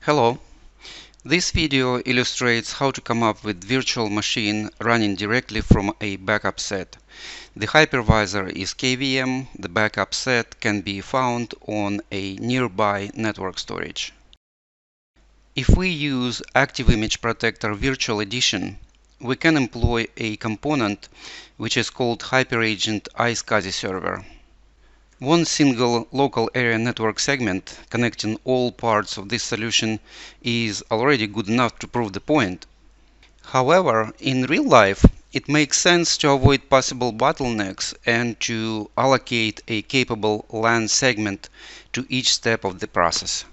Hello. This video illustrates how to come up with virtual machine running directly from a backup set. The hypervisor is KVM. The backup set can be found on a nearby network storage. If we use ActiveImage Protector Virtual Edition, we can employ a component which is called HyperAgent iSCSI server. One single local area network segment connecting all parts of this solution is already good enough to prove the point. However, in real life, it makes sense to avoid possible bottlenecks and to allocate a capable LAN segment to each step of the process.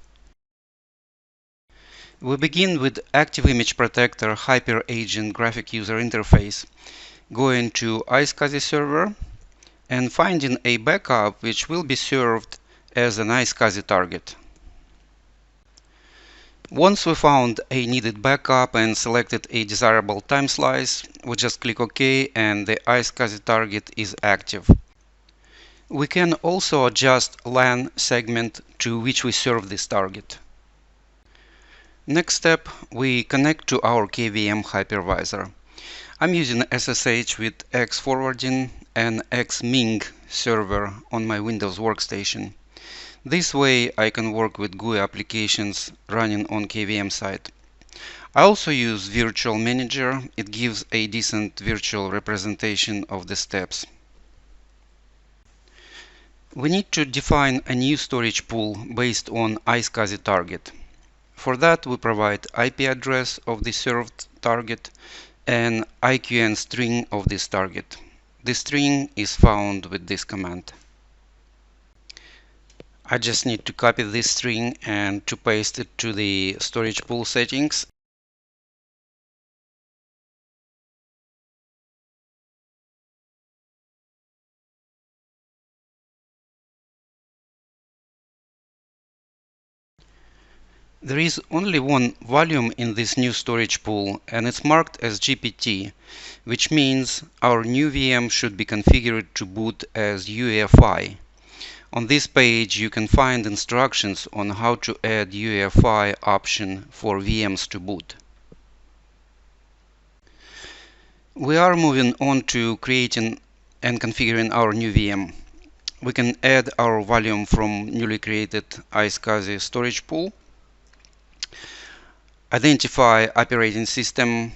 We begin with ActiveImage Protector HyperAgent graphic user interface, going to iSCSI server, and finding a backup which will be served as an iSCSI target. Once we found a needed backup and selected a desirable time slice, we just click OK and the iSCSI target is active. We can also adjust LAN segment to which we serve this target. Next step, we connect to our KVM hypervisor. I'm using SSH with X forwarding and Xming server on my Windows workstation. This way I can work with GUI applications running on KVM side. I also use Virtual Manager. It gives a decent virtual representation of the steps. We need to define a new storage pool based on iSCSI target. For that, we provide IP address of the served target and IQN string of this target. The string is found with this command. I just need to copy this string and to paste it to the storage pool settings. There is only one volume in this new storage pool and it's marked as GPT, which means our new VM should be configured to boot as UEFI. On this page you can find instructions on how to add UEFI option for VMs to boot. We are moving on to creating and configuring our new VM. We can add our volume from newly created iSCSI storage pool, identify operating system,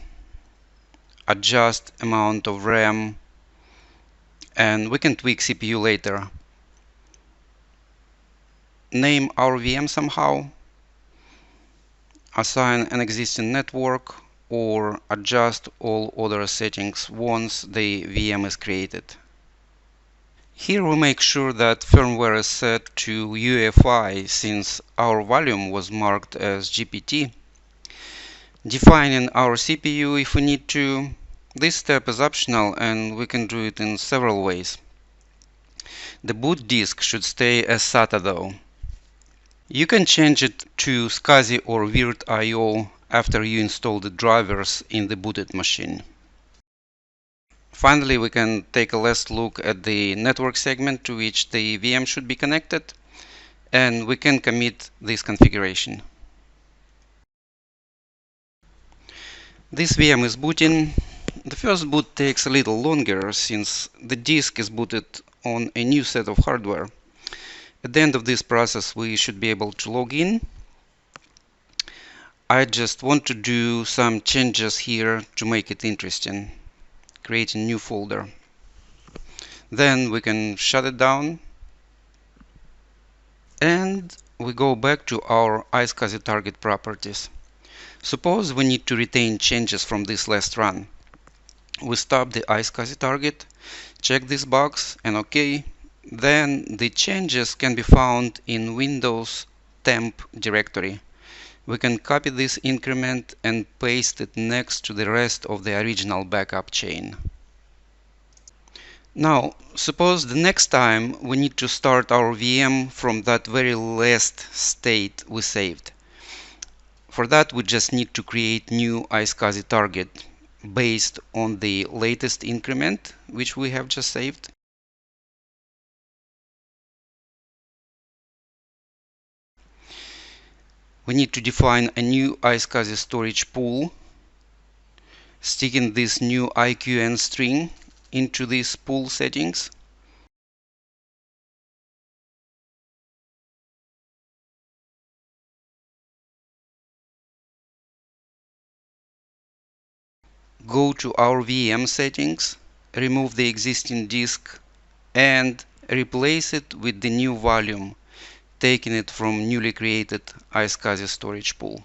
adjust amount of RAM, and we can tweak CPU later. Name our VM somehow, assign an existing network, or adjust all other settings once the VM is created. Here we make sure that firmware is set to UEFI since our volume was marked as GPT. Defining our CPU if we need to. This step is optional and we can do it in several ways. The boot disk should stay as SATA though. You can change it to SCSI or virt.io after you install the drivers in the booted machine. Finally, we can take a last look at the network segment to which the VM should be connected, and we can commit this configuration. This VM is booting. The first boot takes a little longer since the disk is booted on a new set of hardware. At the end of this process, we should be able to log in. I just want to do some changes here to make it interesting. Create a new folder. Then we can shut it down. And we go back to our iSCSI target properties. Suppose we need to retain changes from this last run. We stop the iSCSI target, check this box and OK. Then the changes can be found in Windows temp directory. We can copy this increment and paste it next to the rest of the original backup chain. Now, suppose the next time we need to start our VM from that very last state we saved. For that, we just need to create new iSCSI target based on the latest increment which we have just saved. We need to define a new iSCSI storage pool, sticking this new IQN string into these pool settings. Go to our VM settings, remove the existing disk and replace it with the new volume, taking it from newly created iSCSI storage pool.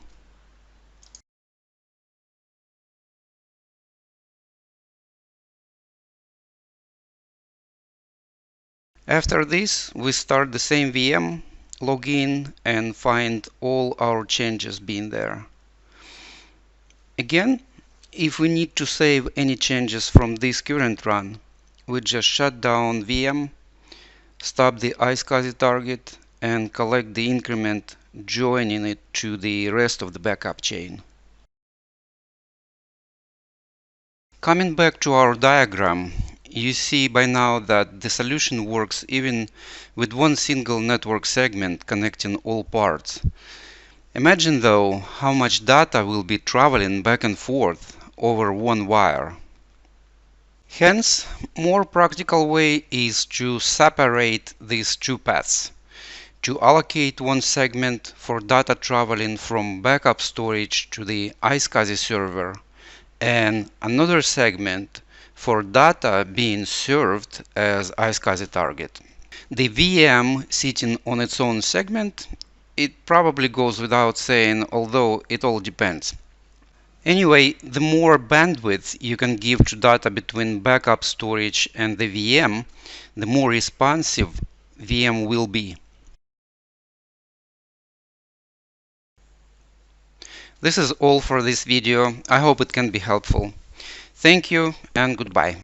After this, we start the same VM, log in and find all our changes being there. Again, if we need to save any changes from this current run, we just shut down VM, stop the iSCSI target and collect the increment, joining it to the rest of the backup chain. Coming back to our diagram, you see by now that the solution works even with one single network segment connecting all parts. Imagine though how much data will be traveling back and forth over one wire. Hence, more practical way is to separate these two paths, to allocate one segment for data traveling from backup storage to the iSCSI server and another segment for data being served as iSCSI target. The VM sitting on its own segment, it probably goes without saying, although it all depends. Anyway, the more bandwidth you can give to data between backup storage and the VM, the more responsive VM will be. This is all for this video. I hope it can be helpful. Thank you and goodbye.